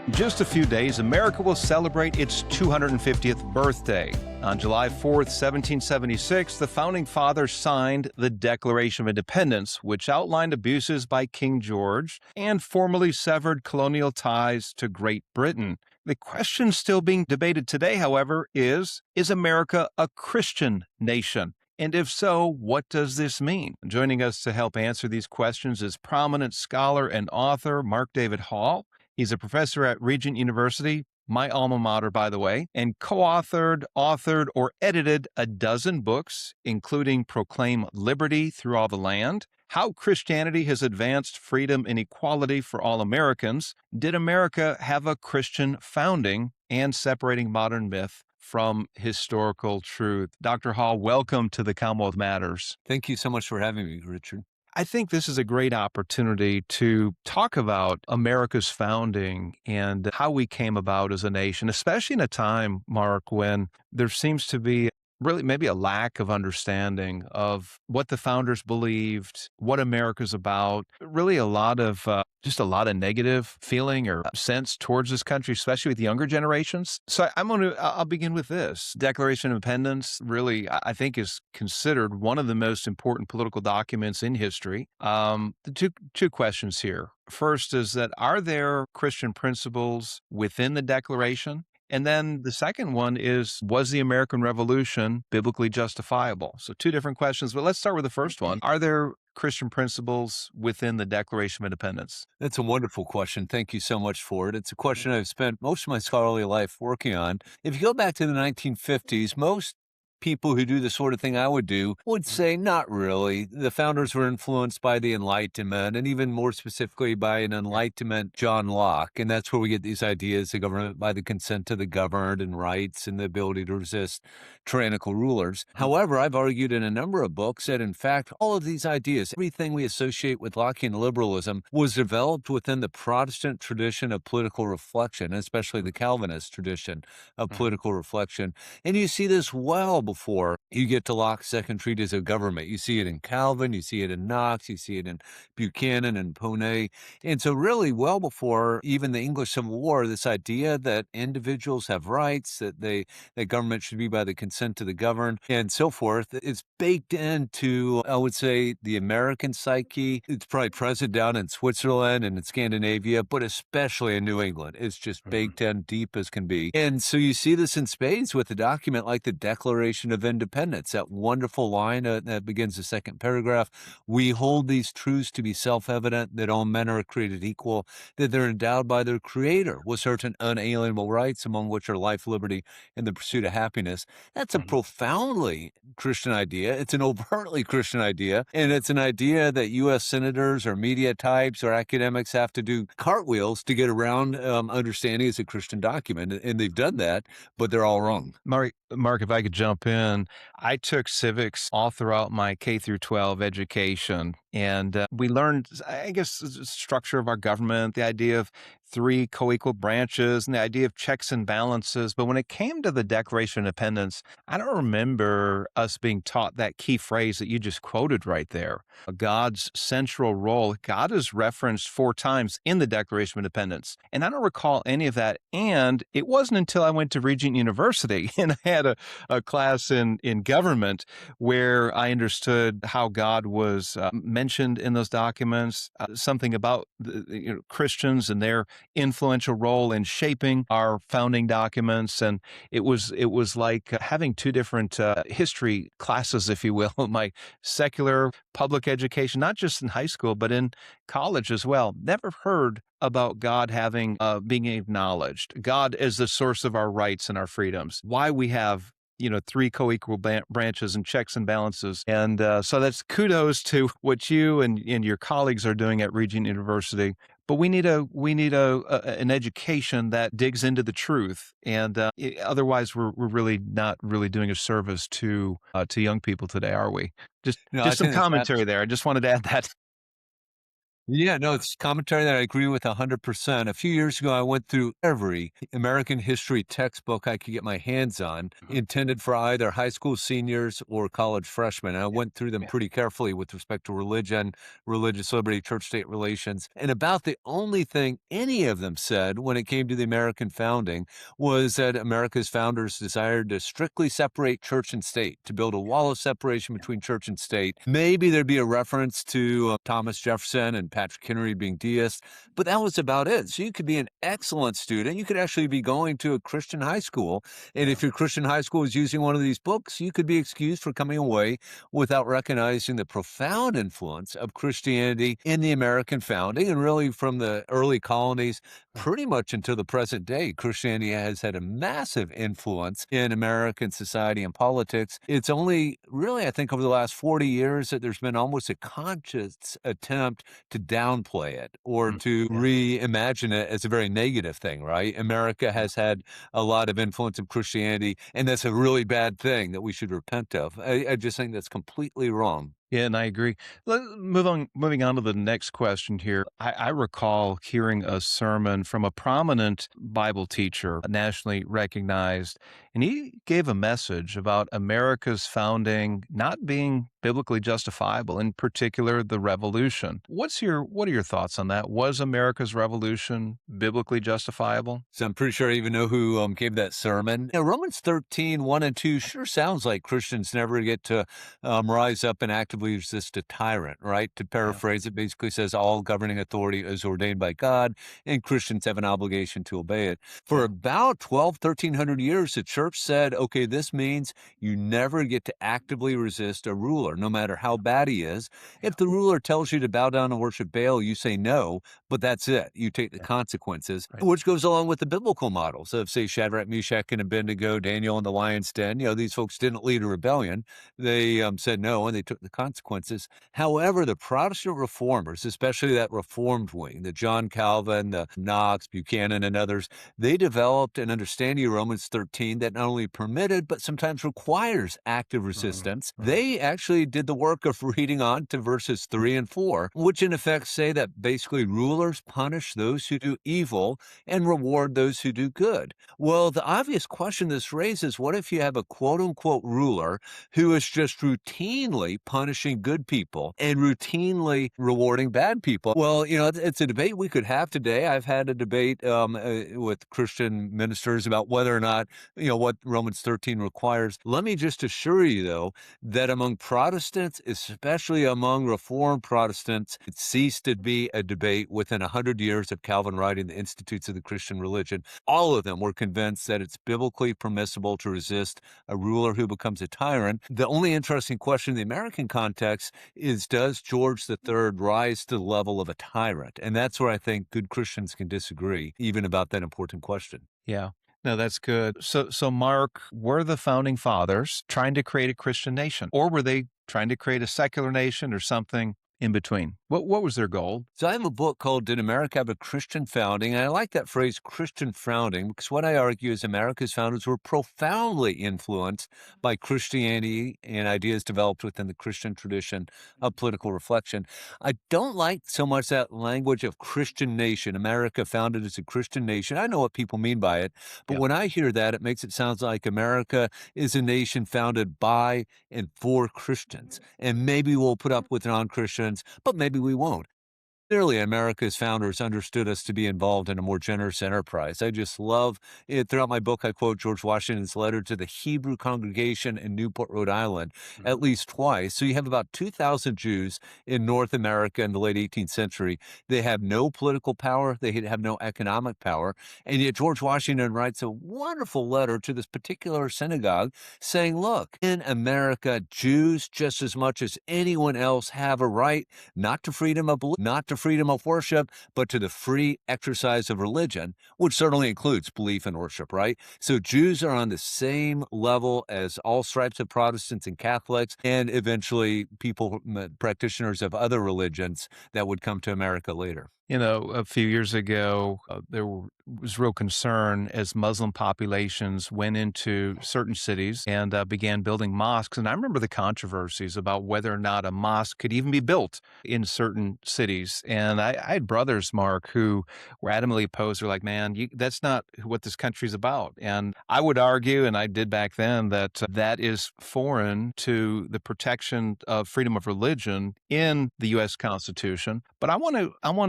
In just a few days, America will celebrate its 250th birthday. On July 4th, 1776, the Founding Fathers signed the Declaration of Independence, which outlined abuses by King George and formally severed colonial ties to Great Britain. The question still being debated today, however, is America a Christian nation? And if so, what does this mean? Joining us to help answer these questions is prominent scholar and author Mark David Hall. He's a professor at Regent University, my alma mater, by the way, and co-authored, authored, or edited a dozen books, including Proclaim Liberty Through All the Land, How Christianity Has Advanced Freedom and Equality for All Americans, Did America Have a Christian Founding, and Separating Modern Myth from Historical Truth. Dr. Hall, welcome to the Commonwealth Matters. Thank you so much for having me, Richard. I think this is a great opportunity to talk about America's founding and how we came about as a nation, especially in a time, Mark, when there seems to be really maybe a lack of understanding of what the founders believed, what America's about, really just a lot of negative feeling or sense towards this country, especially with younger generations. So I'll begin with this. Declaration of Independence really, I think, is considered one of the most important political documents in history. The two questions here. First is that, are there Christian principles within the Declaration? And then the second one is, was the American Revolution biblically justifiable? So two different questions, but let's start with the first one. Are there Christian principles within the Declaration of Independence? That's a wonderful question. Thank you so much for it. It's a question I've spent most of my scholarly life working on. If you go back to the 1950s, most people who do the sort of thing I would do would say not really. The founders were influenced by the Enlightenment, and even more specifically by an Enlightenment John Locke. And that's where we get these ideas of government by the consent of the governed and rights and the ability to resist tyrannical rulers. However, I've argued in a number of books that, in fact, all of these ideas, everything we associate with Lockean liberalism, was developed within the Protestant tradition of political reflection, especially the Calvinist tradition of political reflection. And you see this well before you get to Locke's second treatise of government. You see it in Calvin, you see it in Knox, you see it in Buchanan and Ponet. And so really well before even the English Civil War, this idea that individuals have rights, that government should be by the consent of the governed and so forth, is baked into, I would say, the American psyche. It's probably present down in Switzerland and in Scandinavia, but especially in New England. It's just baked in deep as can be. And so you see this in spades with a document like the Declaration of Independence, that wonderful line that begins the second paragraph. We hold these truths to be self-evident, that all men are created equal, that they're endowed by their Creator with certain unalienable rights, among which are life, liberty, and the pursuit of happiness. That's a profoundly Christian idea. It's an overtly Christian idea, and it's an idea that U.S. senators or media types or academics have to do cartwheels to get around understanding it's a Christian document, and they've done that, but they're all wrong. Mark, if I could jump in, I took civics all throughout my K through 12 education, and we learned, I guess, the structure of our government, the idea of three co-equal branches, and the idea of checks and balances. But when it came to the Declaration of Independence, I don't remember us being taught that key phrase that you just quoted right there, God's central role. God is referenced 4 times in the Declaration of Independence, and I don't recall any of that. And it wasn't until I went to Regent University and I had a class in government where I understood how God was mentioned in those documents, something about Christians and their influential role in shaping our founding documents. And it was like having two different history classes, if you will, my secular public education, not just in high school, but in college as well. Never heard about God having being acknowledged, God as the source of our rights and our freedoms, why we have 3 co-equal branches and checks and balances. And so that's kudos to what you and your colleagues are doing at Regent University. But we need an education that digs into the truth, and otherwise we're really not really doing a service to young people today, are we? Just some commentary there. I just wanted to add that. Yeah, no, it's commentary that I agree with 100%. A few years ago, I went through every American history textbook I could get my hands on, Mhm. intended for either high school seniors or college freshmen. I Yeah, went through them yeah, pretty carefully with respect to religion, religious liberty, church state relations. And about the only thing any of them said when it came to the American founding was that America's founders desired to strictly separate church and state, to build a wall of separation yeah, between church and state. Maybe there'd be a reference to Thomas Jefferson and Patrick Henry being deists, but that was about it. So you could be an excellent student. You could actually be going to a Christian high school. And yeah, if your Christian high school is using one of these books, you could be excused for coming away without recognizing the profound influence of Christianity in the American founding and really from the early colonies yeah. pretty much until the present day. Christianity has had a massive influence in American society and politics. It's only really, I think, over the last 40 years that there's been almost a conscious attempt to downplay it or Mm, to yeah. reimagine it as a very negative thing, right? America Yeah. has had a lot of influence of Christianity, and that's a really bad thing that we should repent of. I just think that's completely wrong. Yeah, and I agree. Moving on to the next question here. I recall hearing a sermon from a prominent Bible teacher, nationally recognized, and he gave a message about America's founding not being biblically justifiable, in particular the revolution. What are your thoughts on that? Was America's revolution biblically justifiable? So I'm pretty sure I even know who gave that sermon. Yeah, Romans 13, 1 and 2 sure sounds like Christians never get to rise up and actively resist a tyrant, right? To Yeah. paraphrase, it basically says all governing authority is ordained by God, and Christians have an obligation to obey it. For Yeah. about 12, 1300 years, the church said, okay, this means you never get to actively resist a ruler, no matter how bad he is. Yeah. If the ruler tells you to bow down and worship Baal, you say no, but that's it. You take the Yeah. consequences, Right. which goes along with the biblical models of, say, Shadrach, Meshach, and Abednego, Daniel in the lion's den. You know, these folks didn't lead a rebellion. They said no, and they took the consequences. However, the Protestant reformers, especially that reformed wing, the John Calvin, the Knox, Buchanan, and others, they developed an understanding of Romans 13 that not only permitted, but sometimes requires active Mhm. resistance. Mhm. They actually did the work of reading on to verses 3 and 4, which in effect say that basically rulers punish those who do evil and reward those who do good. Well, the obvious question this raises, what if you have a quote unquote ruler who is just routinely punishing good people and routinely rewarding bad people? Well, you know, it's a debate we could have today. I've had a debate with Christian ministers about whether or not, you know, what Romans 13 requires. Let me just assure you, though, that among Protestants, especially among Reformed Protestants, it ceased to be a debate within 100 years of Calvin writing the Institutes of the Christian Religion. All of them were convinced that it's biblically permissible to resist a ruler who becomes a tyrant. The only interesting question in the American context is, does George III rise to the level of a tyrant? And that's where I think good Christians can disagree, even about that important question. Yeah. No, that's good. So Mark, were the founding fathers trying to create a Christian nation, or were they trying to create a secular nation or something in between? What was their goal? So I have a book called Did America Have a Christian Founding? And I like that phrase, Christian founding, because what I argue is America's founders were profoundly influenced by Christianity and ideas developed within the Christian tradition of political reflection. I don't like so much that language of Christian nation, America founded as a Christian nation. I know what people mean by it, but Yeah. when I hear that, it makes it sound like America is a nation founded by and for Christians. And maybe we'll put up with non Christians, but maybe we won't. Clearly, America's founders understood us to be involved in a more generous enterprise. I just love it. Throughout my book, I quote George Washington's letter to the Hebrew congregation in Newport, Rhode Island, Mhm. at least twice. So you have about 2,000 Jews in North America in the late 18th century. They have no political power, they have no economic power. And yet, George Washington writes a wonderful letter to this particular synagogue saying, look, in America, Jews, just as much as anyone else, have a right not to freedom of belief, not to freedom of worship, but to the free exercise of religion, which certainly includes belief and worship, right? So Jews are on the same level as all stripes of Protestants and Catholics, and eventually people, practitioners of other religions that would come to America later. A few years ago, was real concern as Muslim populations went into certain cities and began building mosques. And I remember the controversies about whether or not a mosque could even be built in certain cities. And I had brothers, Mark, who were adamantly opposed. They're like, man, that's not what this country's about. And I would argue, and I did back then, that that is foreign to the protection of freedom of religion in the U.S. Constitution. But I want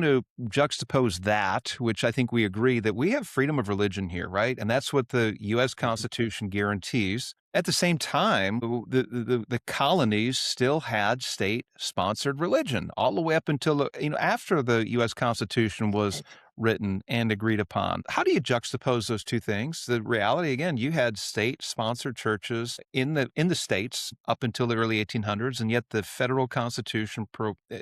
to juxtapose that, which I think we agree that we have freedom of religion here, right? And that's what the U.S. Constitution guarantees. At the same time, the colonies still had state-sponsored religion all the way up until after the U.S. Constitution was written and agreed upon. How do you juxtapose those two things? The reality, again, you had state-sponsored churches in the states up until the early 1800s, and yet the federal Constitution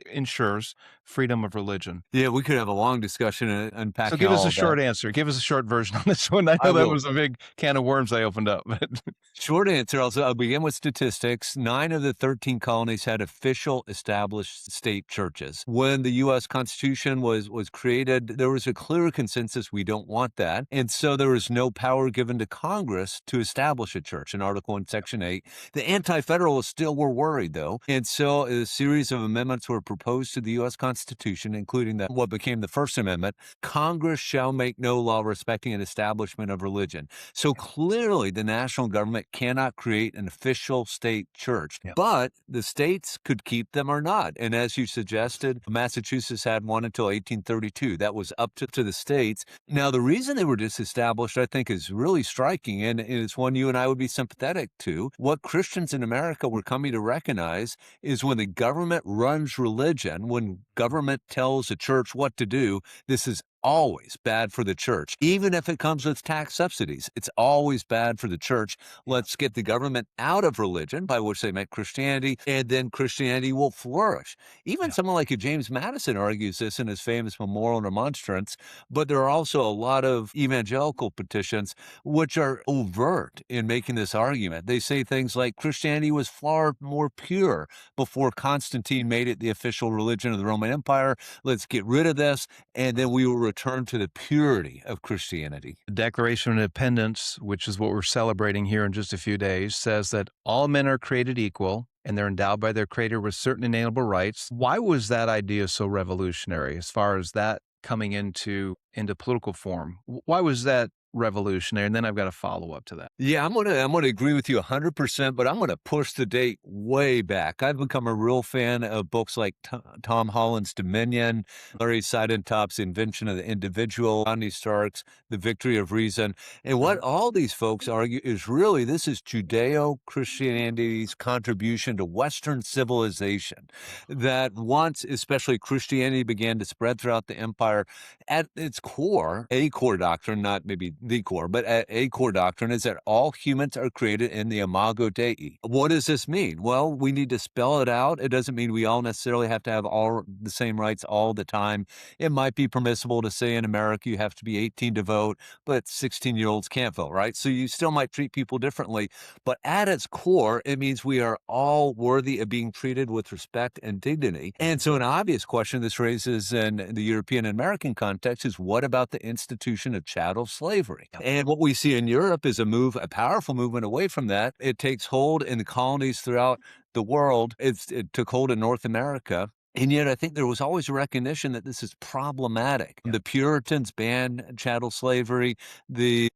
ensures freedom of religion. Yeah, we could have a long discussion So unpacking give us all a of that. short answer. Give us a short version on this one. I I know that will. was a big can of worms I opened up, but Short answer, I'll begin with statistics. 9 of the 13 colonies had official established state churches. When the U.S. Constitution was created, there was a clear consensus we don't want that. And so there was no power given to Congress to establish a church in Article 1, Section 8. The Anti-Federalists still were worried, though. And so a series of amendments were proposed to the U.S. Constitution, including what became the First Amendment. Congress shall make no law respecting an establishment of religion. So clearly, the national government cannot create an official state church, yeah. but the states could keep them or not. And as you suggested, Massachusetts had one until 1832. That was up to the states. Now, the reason they were disestablished, I think, is really striking, and it's one you and I would be sympathetic to. What Christians in America were coming to recognize is when the government runs religion, when government tells a church what to do, this is always bad for the church. Even if it comes with tax subsidies, it's always bad for the church. Let's get the government out of religion, by which they meant Christianity, and then Christianity will flourish. Even Yeah. someone like a James Madison argues this in his famous Memorial and Remonstrance, but there are also a lot of evangelical petitions which are overt in making this argument. They say things like Christianity was far more pure before Constantine made it the official religion of the Roman Empire. Let's get rid of this, and then we will return to the purity of Christianity. The Declaration of Independence, which is what we're celebrating here in just a few days, says that all men are created equal and they're endowed by their creator with certain inalienable rights. Why was that idea so revolutionary as far as that coming into political form? Why was that revolutionary? And then I've got a follow-up to that. Yeah, I'm gonna agree with you 100%, but I'm gonna push the date way back. I've become a real fan of books like Tom Holland's Dominion, Larry Seidentop's Invention of the Individual, Rodney Stark's The Victory of Reason. And what Mhm. all these folks argue is really this is Judeo-Christianity's contribution to Western civilization. That once, especially Christianity began to spread throughout the empire, at its core, a core doctrine, not maybe the core, but a core doctrine is that all humans are created in the imago Dei. What does this mean? Well, we need to spell it out. It doesn't mean we all necessarily have to have all the same rights all the time. It might be permissible to say in America you have to be 18 to vote, but 16-year-olds can't vote, right? So you still might treat people differently. But at its core, it means we are all worthy of being treated with respect and dignity. And so an obvious question this raises in the European and American context is what about the institution of chattel slavery? Yep. And what we see in Europe is a powerful movement away from that. It takes hold in the colonies throughout the world. It took hold in North America. And yet, I think there was always a recognition that this is problematic. Yeah. The Puritans banned chattel slavery. Their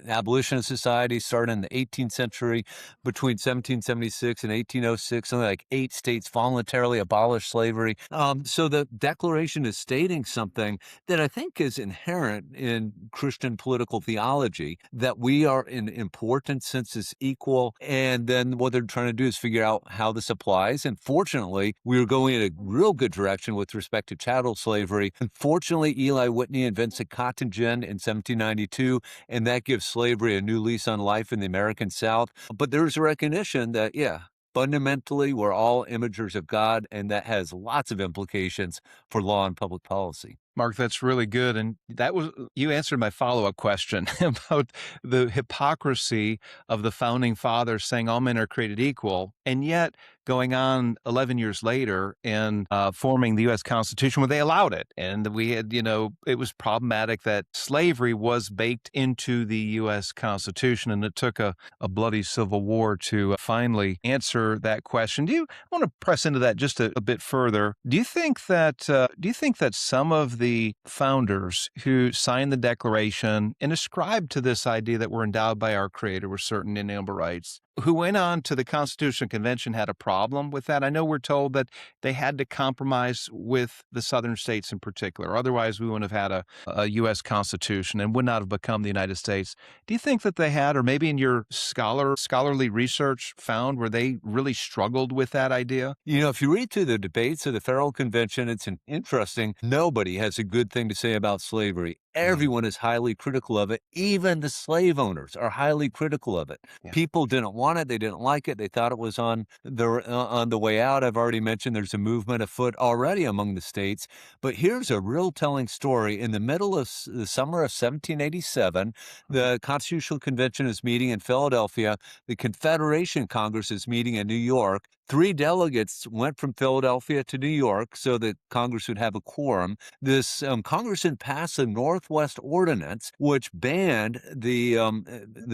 abolitionist society started in the 18th century. Between 1776 and 1806, something like 8 states voluntarily abolished slavery. So the Declaration is stating something that I think is inherent in Christian political theology, that we are in important senses equal. And then what they're trying to do is figure out how this applies. And fortunately, we were going in a real good direction with respect to chattel slavery. Unfortunately, Eli Whitney invents a cotton gin in 1792, and that gives slavery a new lease on life in the American South. But there's a recognition that, yeah, fundamentally, we're all imagers of God, and that has lots of implications for law and public policy. Mark, that's really good. And that was, you answered my follow-up question about the hypocrisy of the founding fathers saying all men are created equal, and yet going on 11 years later and forming the U.S. Constitution where they allowed it. And we had, it was problematic that slavery was baked into the U.S. Constitution, and it took a bloody civil war to finally answer that question. I want to press into that just a bit further. Do you think that some of the founders who signed the Declaration and ascribed to this idea that we're endowed by our Creator with certain inalienable rights, who went on to the Constitutional Convention, had a problem with that? I know we're told that they had to compromise with the southern states in particular. Otherwise, we wouldn't have had a U.S. Constitution and would not have become the United States. Do you think that they had, or maybe in your scholarly research, found where they really struggled with that idea? If you read through the debates of the Federal Convention, it's an interesting. Nobody has a good thing to say about slavery. Mm, Everyone is highly critical of it. Even the slave owners are highly critical of it. yeah. People didn't want it. They didn't like it. They thought it was on the way out. I've already mentioned there's a movement afoot already among the states. But here's a real telling story. In the middle of the summer of 1787, Mhm. the Constitutional Convention is meeting in Philadelphia. The Confederation Congress is meeting in New York. Three delegates went from Philadelphia to New York so that Congress would have a quorum. This Congress had passed the Northwest Ordinance, which banned the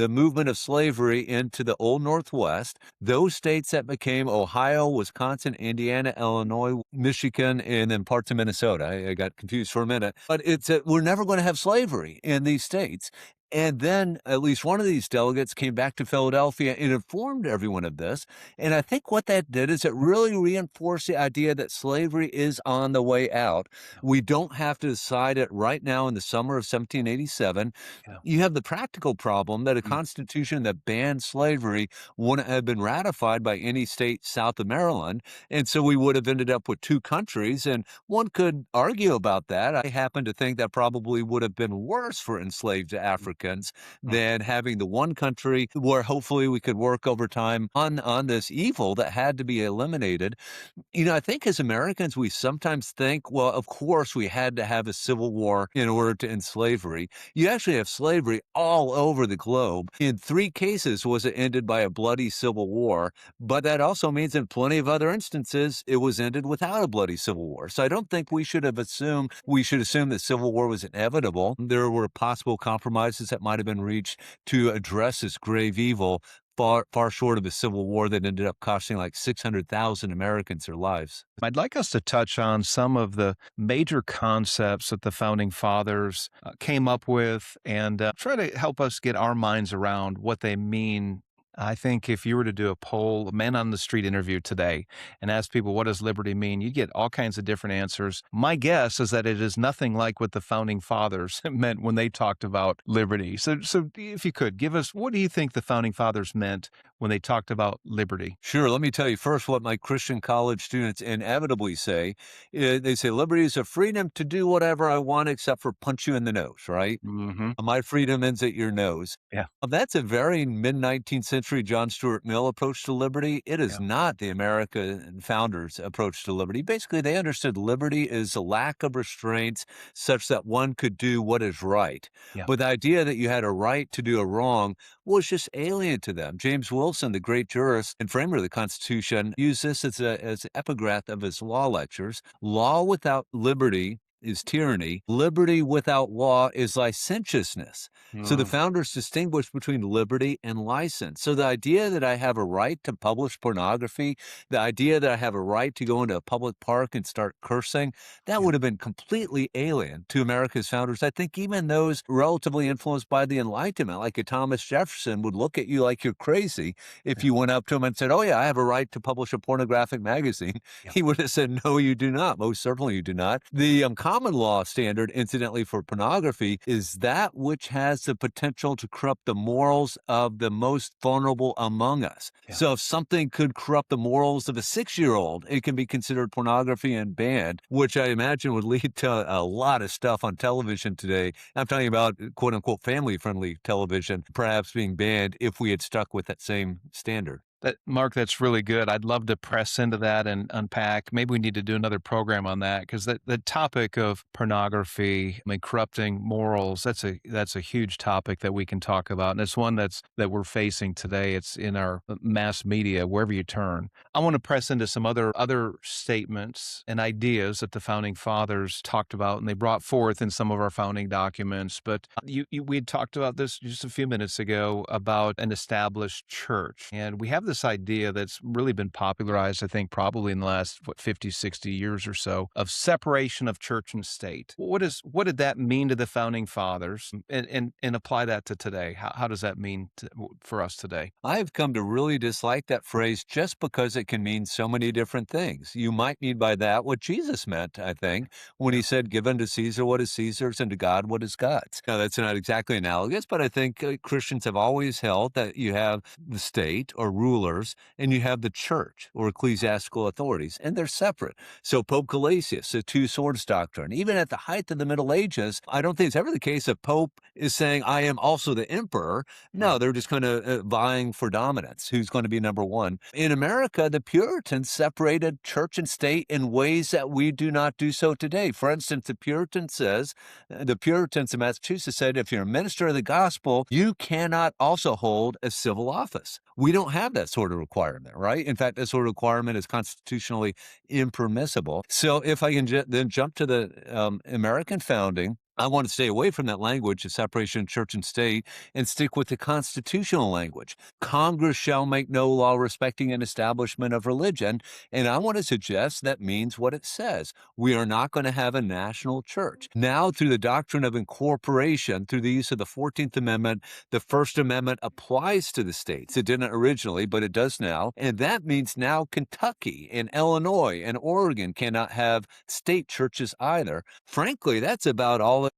movement of slavery into the Old Northwest. Those states that became Ohio, Wisconsin, Indiana, Illinois, Michigan, and then parts of Minnesota. I got confused for a minute, but we're never going to have slavery in these states. And then at least one of these delegates came back to Philadelphia and informed everyone of this. And I think what that did is it really reinforced the idea that slavery is on the way out. Yeah. We don't have to decide it right now in the summer of 1787. Yeah. You have the practical problem that a Mm, constitution that banned slavery wouldn't have been ratified by any state south of Maryland. And so we would have ended up with two countries. And one could argue about that. I happen to think that probably would have been worse for enslaved mm, Africans mm, than having the one country where hopefully we could work over time on this evil that had to be eliminated. I think as Americans, we sometimes think, well, of course, we had to have a civil war in order to end slavery. You actually have slavery all over the globe. In three cases was it ended by a bloody civil war, but that also means in plenty of other instances, it was ended without a bloody civil war. So I don't think we should assume that civil war was inevitable. There were possible compromises that might have been reached to address this grave evil, far short of a civil war that ended up costing like 600,000 Americans their lives. I'd like us to touch on some of the major concepts that the founding fathers came up with and try to help us get our minds around what they mean. I think if you were to do a poll, a man on the street interview today, and ask people, what does liberty mean? You'd get all kinds of different answers. My guess is that it is nothing like what the founding fathers meant when they talked about liberty. So if you could give us, what do you think the founding fathers meant when they talked about liberty? Sure, let me tell you first what my Christian college students inevitably say. They say liberty is a freedom to do whatever I want except for punch you in the nose, right? Hmm. My freedom ends at your nose. Yeah. That's a very mid-19th century John Stuart Mill approach to liberty. It is Yeah. not the American founders' approach to liberty. Basically, they understood liberty is a lack of restraints such that one could do what is right. Yeah. But the idea that you had a right to do a wrong was just alien to them. James Wilson, the great jurist and framer of the Constitution, used this as an epigraph of his law lectures. Law without liberty is tyranny. Liberty without law is licentiousness. So the Mm, founders distinguished between liberty and license. So the idea that I have a right to publish pornography, the idea that I have a right to go into a public park and start cursing, that yeah. would have been completely alien to America's founders. I think even those relatively influenced by the Enlightenment, like a Thomas Jefferson, would look at you like you're crazy if Yeah. you went up to him and said, "Oh, yeah, I have a right to publish a pornographic magazine." Yeah. He would have said, "No, you do not. Most certainly you do not." The common law standard, incidentally, for pornography is that which has the potential to corrupt the morals of the most vulnerable among us. Yeah. So if something could corrupt the morals of a 6-year-old, it can be considered pornography and banned, which I imagine would lead to a lot of stuff on television today. I'm talking about quote unquote family friendly television, perhaps being banned if we had stuck with that same standard. Mark, that's really good. I'd love to press into that and unpack. Maybe we need to do another program on that because the topic of pornography, I mean, corrupting morals, that's a huge topic that we can talk about. And it's one that we're facing today. It's in our mass media, wherever you turn. I want to press into some other statements and ideas that the founding fathers talked about and they brought forth in some of our founding documents. But we had talked about this just a few minutes ago about an established church. And we have this idea that's really been popularized, I think, probably in the last, 50, 60 years or so, of separation of church and state. What did that mean to the founding fathers? And apply that to today. How does that mean for us today? I've come to really dislike that phrase just because it can mean so many different things. You might mean by that what Jesus meant, I think, when he said, "Give unto Caesar what is Caesar's and to God what is God's." Now, that's not exactly analogous, but I think Christians have always held that you have the state or rulers and you have the church or ecclesiastical authorities, and they're separate. So, Pope Gelasius, the two swords doctrine, even at the height of the Middle Ages, I don't think it's ever the case that Pope is saying, "I am also the emperor." No, Right. they're just kind of vying for dominance. Who's going to be number one? In America, the Puritans separated church and state in ways that we do not do so today. For instance, the Puritans in Massachusetts said, if you're a minister of the gospel, you cannot also hold a civil office. We don't have that sort of requirement, right? In fact, that sort of requirement is constitutionally impermissible. So if I can then jump to the American founding, I want to stay away from that language of separation of church and state and stick with the constitutional language. Congress shall make no law respecting an establishment of religion. And I want to suggest that means what it says. We are not going to have a national church. Now, through the doctrine of incorporation, through the use of the 14th Amendment, the First Amendment applies to the states. It didn't originally, but it does now. And that means now Kentucky and Illinois and Oregon cannot have state churches either. Frankly, that's about all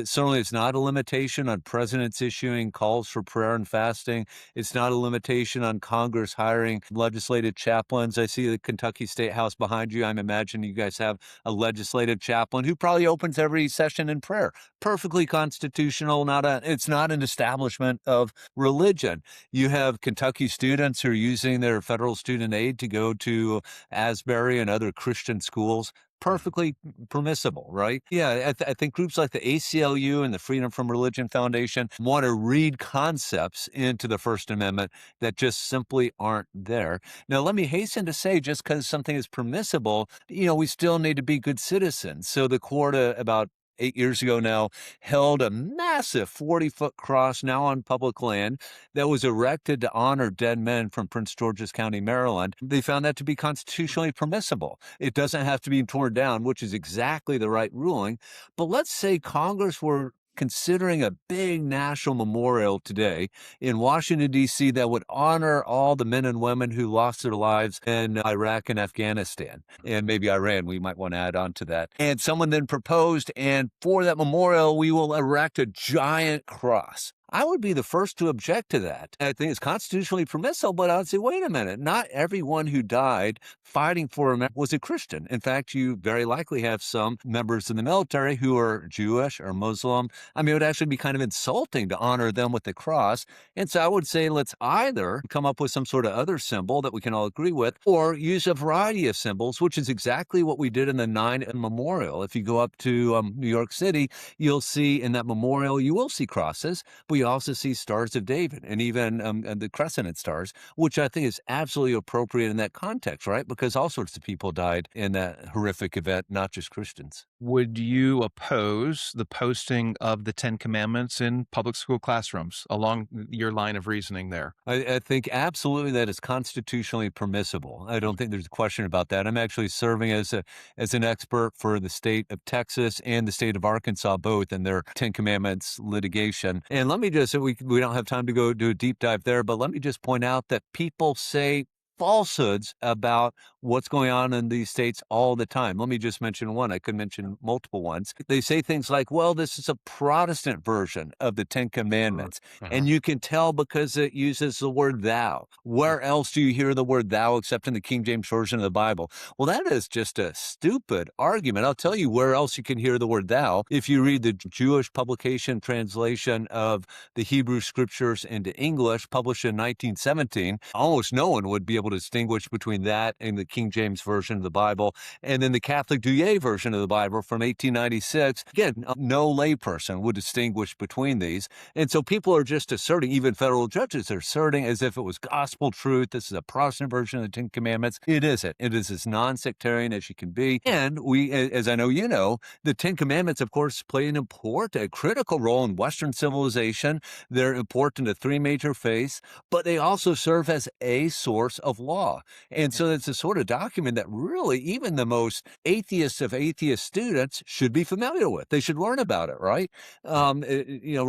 certainly, it's not a limitation on presidents issuing calls for prayer and fasting. It's not a limitation on Congress hiring legislative chaplains. I see the Kentucky State House behind you. I'm imagining you guys have a legislative chaplain who probably opens every session in prayer. Perfectly constitutional. It's not an establishment of religion. You have Kentucky students who are using their federal student aid to go to Asbury and other Christian schools. Perfectly permissible, right? Yeah, I think groups like the ACLU and the Freedom from Religion Foundation want to read concepts into the First Amendment that just simply aren't there. Now, let me hasten to say, just because something is permissible, we still need to be good citizens. So the court about 8 years ago now, held a massive 40-foot cross now on public land that was erected to honor dead men from Prince George's County, Maryland. They found that to be constitutionally permissible. It doesn't have to be torn down, which is exactly the right ruling. But let's say Congress were considering a big national memorial today in Washington, D.C., that would honor all the men and women who lost their lives in Iraq and Afghanistan, and maybe Iran. We might want to add on to that. And someone then proposed, and for that memorial, we will erect a giant cross. I would be the first to object to that. I think it's constitutionally permissible, but I'd say, wait a minute, not everyone who died fighting for America was a Christian. In fact, you very likely have some members in the military who are Jewish or Muslim. I mean, it would actually be kind of insulting to honor them with the cross. And so I would say, let's either come up with some sort of other symbol that we can all agree with, or use a variety of symbols, which is exactly what we did in the 9 Memorial. If you go up to New York City, you'll see in that memorial, you will see crosses, but you also see stars of David and even the crescent stars, which I think is absolutely appropriate in that context, right? Because all sorts of people died in that horrific event, not just Christians. Would you oppose the posting of the Ten Commandments in public school classrooms along your line of reasoning there? I think absolutely that is constitutionally permissible. I don't think there's a question about that. I'm actually serving as an expert for the state of Texas and the state of Arkansas, both in their Ten Commandments litigation. And let me just, we don't have time to go do a deep dive there, but let me just point out that people say falsehoods about what's going on in these states all the time. Let me just mention one. I could mention multiple ones. They say things like, well, this is a Protestant version of the Ten Mm, Commandments. mhm, And you can tell because it uses the word thou. mm, Where else do you hear the word thou except in the King James Version of the Bible? Well, that is just a stupid argument. I'll tell you where else you can hear the word thou. If you read the Jewish publication translation of the Hebrew scriptures into English, published in 1917, almost no one would be able to distinguish between that and the King James Version of the Bible. And then the Catholic Douay version of the Bible from 1896, again, no layperson would distinguish between these. And so people are just asserting, even federal judges are asserting as if it was gospel truth. This is a Protestant version of the Ten Commandments. It isn't. It is as non-sectarian as you can be. And we, as I know you know, the Ten Commandments, of course, play an important, a critical role in Western civilization. They're important to three major faiths, but they also serve as a source of law. And mm. so it's a sort of document that really even the most atheist of atheist students should be familiar with. They should learn about it, right? Right.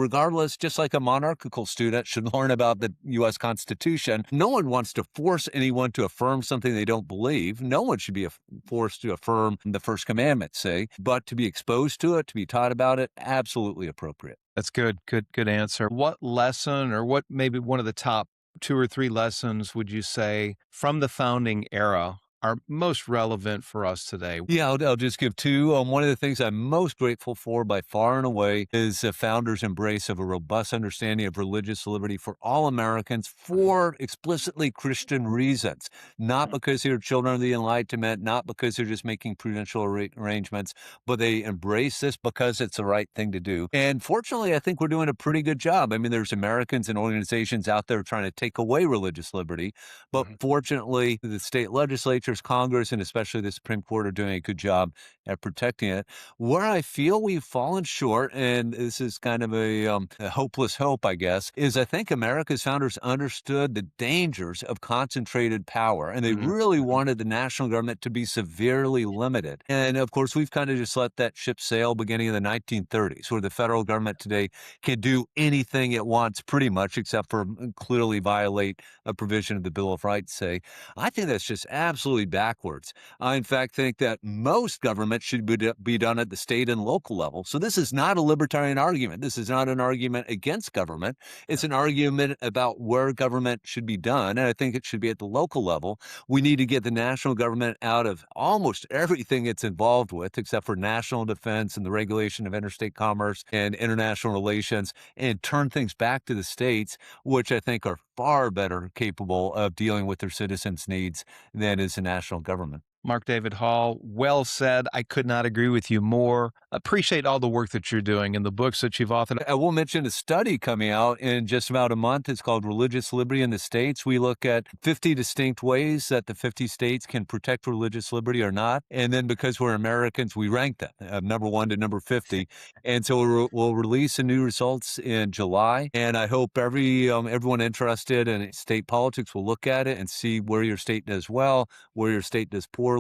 Regardless, just like a monarchical student should learn about the U.S. Constitution, no one wants to force anyone to affirm something they don't believe. No one should be forced to affirm the First Commandment, say, but to be exposed to it, to be taught about it, absolutely appropriate. That's good. Good answer. What lesson or what maybe one of the top 2 or 3 lessons would you say from the founding era are most relevant for us today? Yeah, I'll just give two. One of the things I'm most grateful for by far and away is the founders' embrace of a robust understanding of religious liberty for all Americans Mhm, for explicitly Christian reasons, not mhm, because they're children of the Enlightenment, not because they're just making prudential arrangements, but they embrace this because it's the right thing to do. And fortunately, I think we're doing a pretty good job. I mean, there's Americans and organizations out there trying to take away religious liberty, but mhm. fortunately, the state legislatures, Congress, and especially the Supreme Court are doing a good job at protecting it. Where I feel we've fallen short, and this is kind of a hopeless hope, I guess, is I think America's founders understood the dangers of concentrated power, and they Mhm, really mhm. wanted the national government to be severely limited. And of course, we've kind of just let that ship sail beginning in the 1930s, where the federal government today can do anything it wants, pretty much, except for clearly violate a provision of the Bill of Rights, say. I think that's just absolutely backwards. I, in fact, think that most government should be done at the state and local level. So this is not a libertarian argument. This is not an argument against government. Yeah. It's an argument about where government should be done. And I think it should be at the local level. We need to get the national government out of almost everything it's involved with, except for national defense and the regulation of interstate commerce and international relations, and turn things back to the states, which I think are far better capable of dealing with their citizens' needs than is the national government. Mark David Hall, well said. I could not agree with you more. Appreciate all the work that you're doing and the books that you've authored. I will mention a study coming out in just about a month. It's called Religious Liberty in the States. We look at 50 distinct ways that the 50 states can protect religious liberty or not. And then because we're Americans, we rank them number 1 to number 50. And so we'll release the new results in July. And I hope everyone interested in state politics will look at it and see where your state does well, where your state does poorly,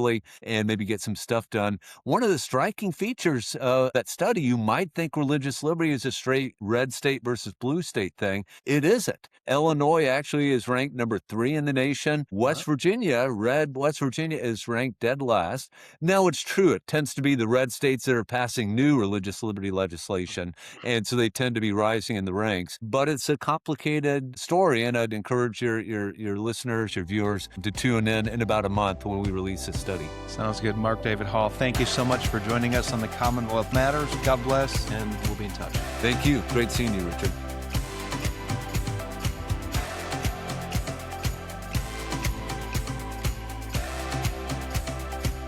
and maybe get some stuff done. One of the striking features of that study, you might think religious liberty is a straight red state versus blue state thing. It isn't. Illinois actually is ranked number 3 in the nation. Uh, Red West Virginia is ranked dead last. Now, it's true. It tends to be the red states that are passing new religious liberty legislation. And so they tend to be rising in the ranks. But it's a complicated story. And I'd encourage your listeners, your viewers to tune in about a month when we release this study. Sounds good. Mark David Hall, thank you so much for joining us on the Commonwealth Matters. God bless, and we'll be in touch. Thank you. Great seeing you, Richard.